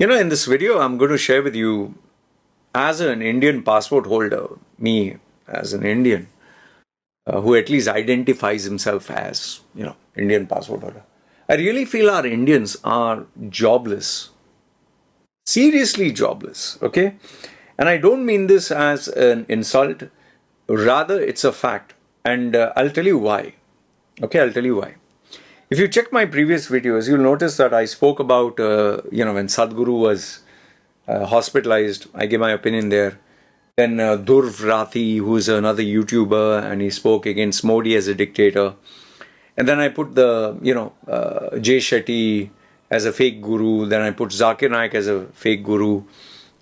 In this video, I'm going to share with you, as an Indian passport holder, me as an Indian, who at least identifies himself as, Indian passport holder. I really feel our Indians are jobless. Seriously jobless, okay? And I don't mean this as an insult. Rather, it's a fact. And I'll tell you why. Okay, I'll tell you why. If you check my previous videos, you'll notice that I spoke about, when Sadhguru was hospitalized. I gave my opinion there. Then Dhruv Rathi, who's another YouTuber, and he spoke against Modi as a dictator. And then I put the, Jay Shetty as a fake guru. Then I put Zakir Naik as a fake guru.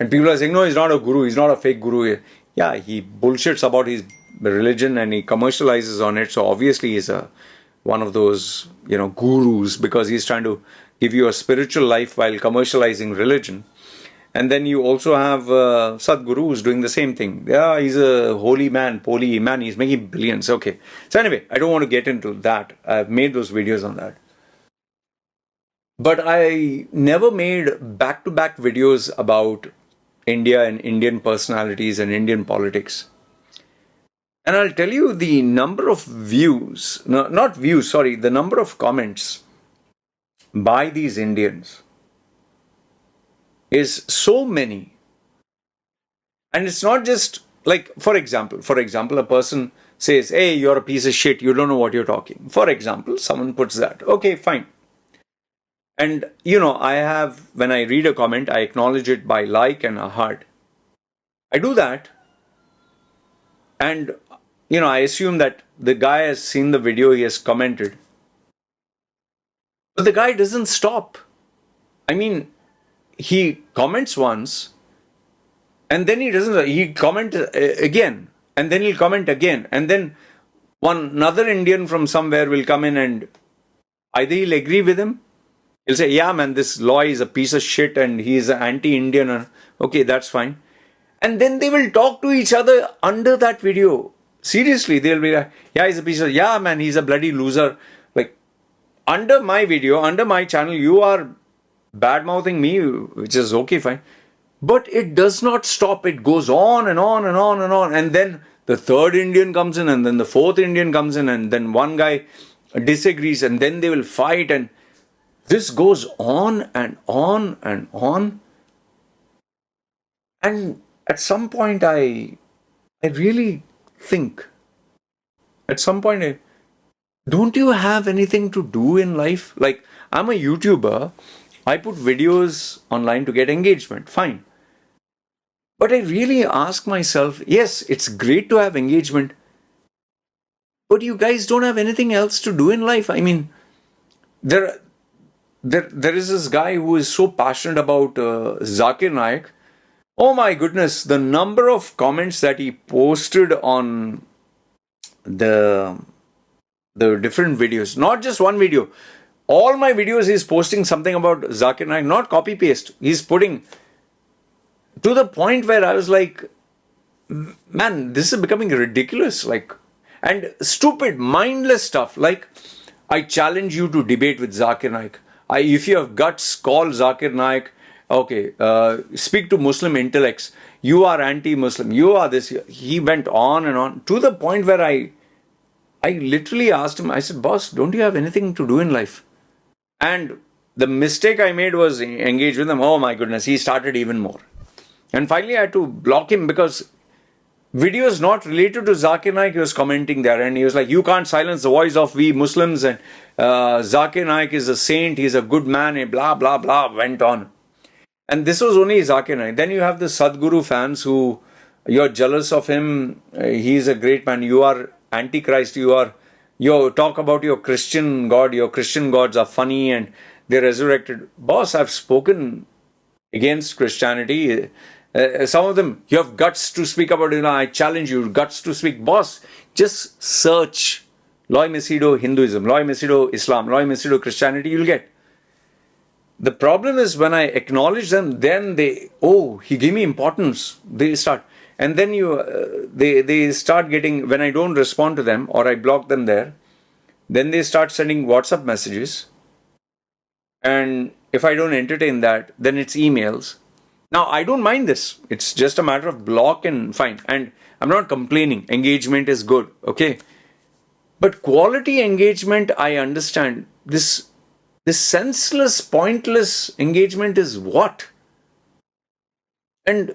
And people are saying, no, he's not a guru. He's not a fake guru. Yeah, he bullshits about his religion and he commercializes on it. So obviously he's one of those, gurus, because he's trying to give you a spiritual life while commercializing religion. And then you also have Sadhguru who's doing the same thing. Yeah, he's a holy man, holy man. He's making billions. Okay. So anyway, I don't want to get into that. I've made those videos on that. But I never made back-to-back videos about India and Indian personalities and Indian politics. And I'll tell you the number of views, the number of comments by these Indians is so many. And it's not just like, for example, a person says, hey, you're a piece of shit, you don't know what you're talking. For example, someone puts that. Okay, fine. And, when I read a comment, I acknowledge it by like and a heart. I do that. And, I assume that the guy has seen the video, he has commented. But the guy doesn't stop. I mean, he comments once, and then he comments again, and then he'll comment again. And then another Indian from somewhere will come in and either he'll agree with him, he'll say, yeah, man, this Loy is a piece of shit and he's anti-Indian. Okay, that's fine. And then they will talk to each other under that video. Seriously, they'll be like, yeah, he's a piece of, yeah, man, he's a bloody loser. Like, under my video, under my channel, you are bad-mouthing me, which is okay, fine. But it does not stop. It goes on and on and on and on. And then the third Indian comes in, and then the fourth Indian comes in, and then one guy disagrees, and then they will fight, and this goes on and on and on. And at some point, I really think, don't you have anything to do in life? Like, I'm a YouTuber. I put videos online to get engagement. Fine. But I really ask myself, yes, it's great to have engagement, but you guys don't have anything else to do in life. I mean, there is this guy who is so passionate about Zakir Naik. Oh my goodness, the number of comments that he posted on the different videos, not just one video. All my videos he's posting something about Zakir Naik, not copy paste. He's putting, to the point where I was like, man, this is becoming ridiculous. Like, and stupid, mindless stuff. Like, I challenge you to debate with Zakir Naik. If you have guts, call Zakir Naik. Okay, speak to Muslim intellects. You are anti-Muslim. You are this. He went on and on to the point where I literally asked him, I said, boss, don't you have anything to do in life? And the mistake I made was engage with him. Oh my goodness, he started even more. And finally I had to block him because videos not related to Zakir Naik, he was commenting there. And he was like, you can't silence the voice of we Muslims. And Zakir Naik is a saint. He's a good man. And blah, blah, blah, went on. And this was only Zakir Naik. Then you have the Sadhguru fans who, you're jealous of him. He's a great man. You are Antichrist. You talk about your Christian God. Your Christian gods are funny and they're resurrected. Boss, I've spoken against Christianity. Some of them, you have guts to speak about it. I challenge you, guts to speak. Boss, just search Loy Machedo Hinduism, Loy Machedo Islam, Loy Machedo Christianity, you'll get. The problem is when I acknowledge them, then he gave me importance. They start. And then they start getting, when I don't respond to them or I block them there, then they start sending WhatsApp messages. And If I don't entertain that, then it's emails. Now, I don't mind this. It's just a matter of block and fine. And I'm not complaining. Engagement is good. Okay. But quality engagement, I understand. This senseless, pointless engagement is what? And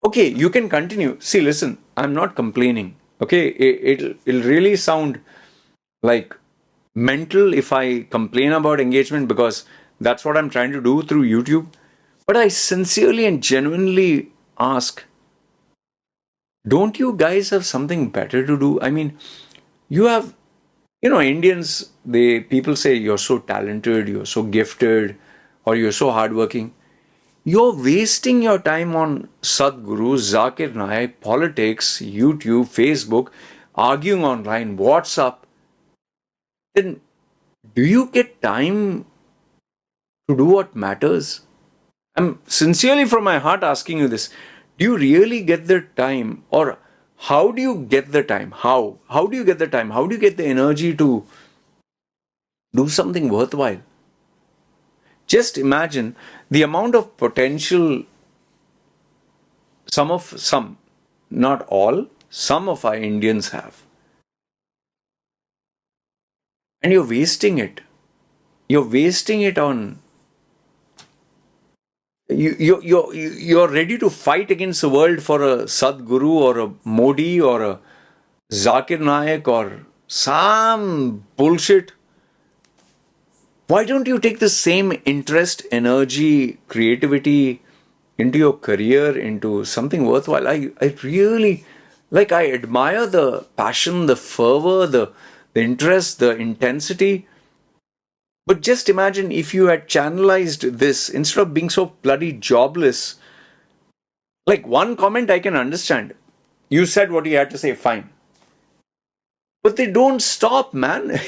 okay, you can continue. See, listen, I'm not complaining. Okay, it'll really sound like mental if I complain about engagement because that's what I'm trying to do through YouTube. But I sincerely and genuinely ask, don't you guys have something better to do? I mean, you have, Indians, people say you're so talented, you're so gifted, or you're so hardworking. You're wasting your time on Sadhguru, Zakir Naik, politics, YouTube, Facebook, arguing online, WhatsApp. Then do you get time to do what matters? I'm sincerely from my heart asking you this. Do you really get the time? Or how do you get the time? How? How do you get the time? How do you get the energy to do something worthwhile? Just imagine the amount of potential not all, some of our Indians have. And you're wasting it. You're wasting it on. You're ready to fight against the world for a Sadhguru or a Modi or a Zakir Naik or some bullshit. Why don't you take the same interest, energy, creativity into your career, into something worthwhile? I really, I admire the passion, the fervor, the interest, the intensity. But just imagine if you had channelized this instead of being so bloody jobless. Like one comment I can understand. You said what you had to say, fine. But they don't stop, man.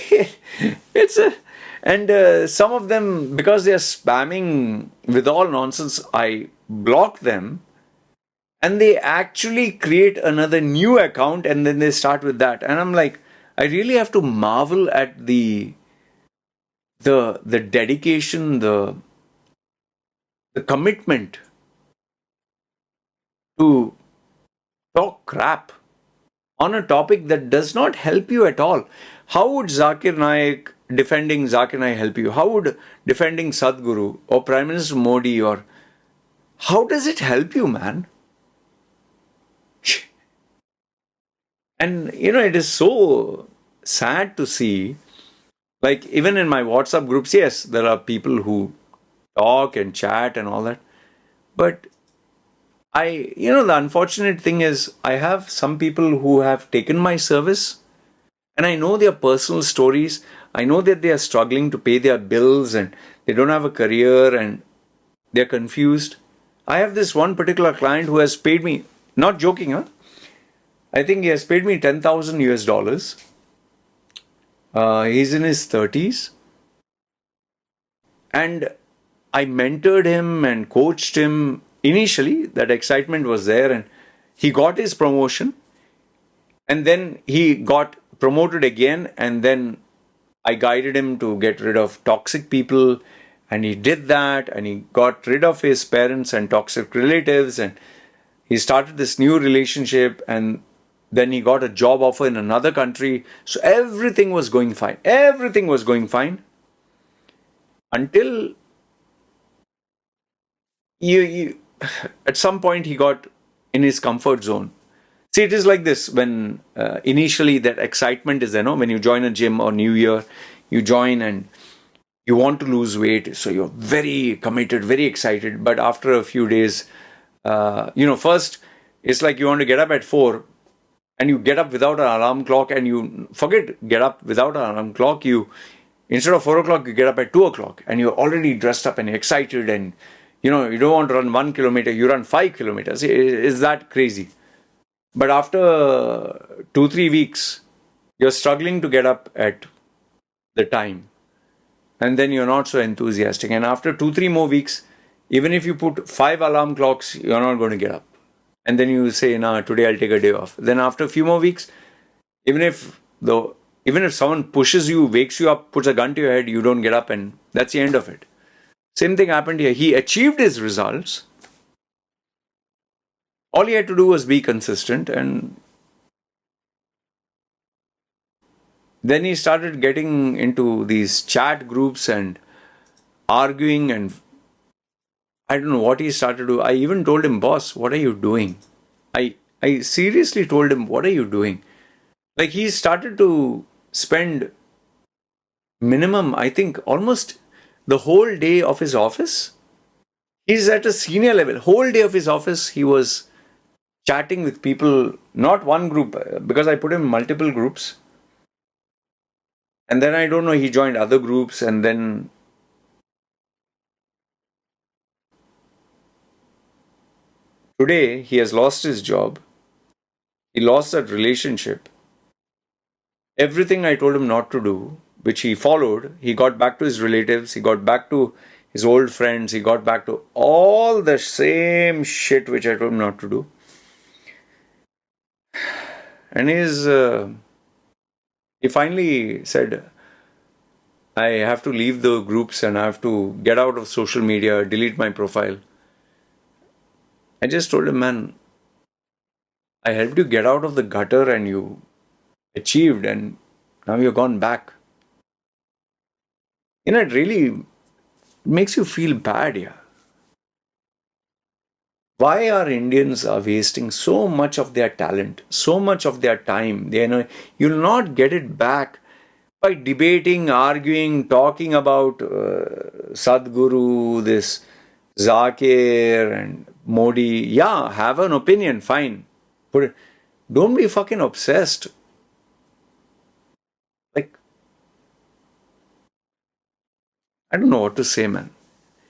And some of them, because they are spamming with all nonsense, I block them. And they actually create another new account and then they start with that. And I'm like, I really have to marvel at the dedication, the commitment to talk crap on a topic that does not help you at all. How would defending Zakir Naik help you? How would defending Sadhguru or Prime Minister Modi or how does it help you, man? And it is so sad to see. Like, even in my WhatsApp groups, yes, there are people who talk and chat and all that. But the unfortunate thing is, I have some people who have taken my service and I know their personal stories. I know that they are struggling to pay their bills and they don't have a career and they're confused. I have this one particular client who has paid me, not joking, huh? I think he has paid me $10,000 US. He's in his 30s. And I mentored him and coached him. Initially, that excitement was there and he got his promotion. And then he got promoted again. And then I guided him to get rid of toxic people. And he did that. And he got rid of his parents and toxic relatives. And he started this new relationship. And then he got a job offer in another country. So everything was going fine. Everything was going fine. Until at some point he got in his comfort zone. See, it is like this when initially that excitement is there, no? When you join a gym or New Year, you join and you want to lose weight. So you're very committed, very excited. But after a few days, first it's like you want to get up at 4 and you get up without an alarm clock and you forget get up without an alarm clock. Instead of 4 o'clock, you get up at 2 o'clock and you're already dressed up and excited and, you don't want to run 1 kilometer, you run 5 kilometers. Is that crazy? But after 2-3 weeks, you're struggling to get up at the time. And then you're not so enthusiastic. And after 2-3 more weeks, even if you put 5 alarm clocks, you're not going to get up. And then you say, nah, today I'll take a day off. Then after a few more weeks, even if someone pushes you, wakes you up, puts a gun to your head, you don't get up and that's the end of it. Same thing happened here. He achieved his results. All he had to do was be consistent, and then he started getting into these chat groups and arguing, and I don't know what he started to do. I even told him, boss, what are you doing? I seriously told him, what are you doing? Like, he started to spend minimum, I think, almost the whole day of his office. He's at a senior level. Whole day of his office, he was chatting with people, not one group, because I put him in multiple groups. And then I don't know, he joined other groups, and then today he has lost his job. He lost that relationship. Everything I told him not to do, which he followed, he got back to his relatives, he got back to his old friends, he got back to all the same shit which I told him not to do. And he finally said, I have to leave the groups and I have to get out of social media, delete my profile. I just told him, man, I helped you get out of the gutter and you achieved, and now you're gone back. You know, it really makes you feel bad, yeah. Why are Indians are wasting so much of their talent, so much of their time? You'll not get it back by debating, arguing, talking about Sadhguru, this Zakir and Modi. Yeah, have an opinion, fine. But don't be fucking obsessed. Like, I don't know what to say, man.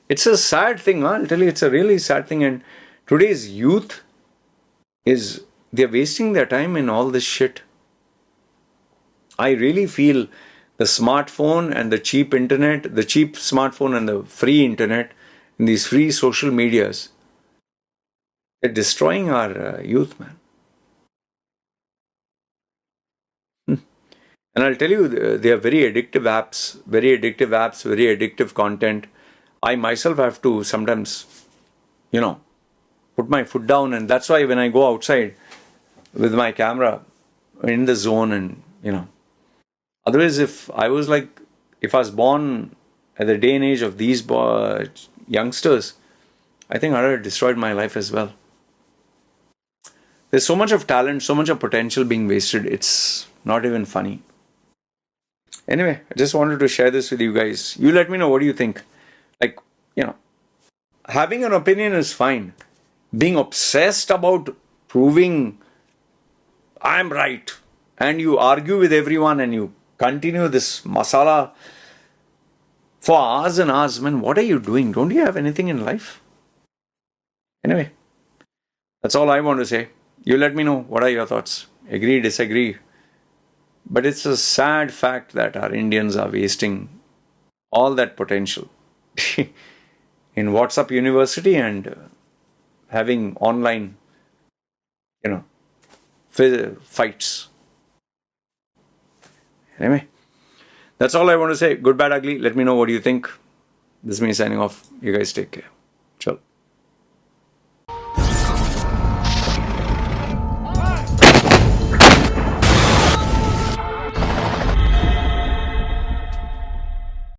It's a sad thing, huh? I'll tell you, it's a really sad thing. And today's youth they're wasting their time in all this shit. I really feel the smartphone and the cheap internet, the cheap smartphone and the free internet, and these free social medias, they're destroying our youth, man. And I'll tell you, they are very addictive apps, very addictive content. I myself have to sometimes, put my foot down, and that's why when I go outside with my camera in the zone, and otherwise if I was born at the day and age of these youngsters, I think I'd have destroyed my life as well. There's so much of talent, so much of potential being wasted, it's not even funny. Anyway, I just wanted to share this with you guys. You let me know, what do you think? Having an opinion is fine. Being obsessed about proving I'm right, and you argue with everyone and you continue this masala for hours and hours, man, what are you doing? Don't you have anything in life? Anyway, that's all I want to say. You let me know, what are your thoughts? Agree, disagree? But it's a sad fact that our Indians are wasting all that potential in WhatsApp University and having online, fights. Anyway, that's all I want to say. Good, bad, ugly. Let me know what you think. This is me signing off. You guys take care. Ciao.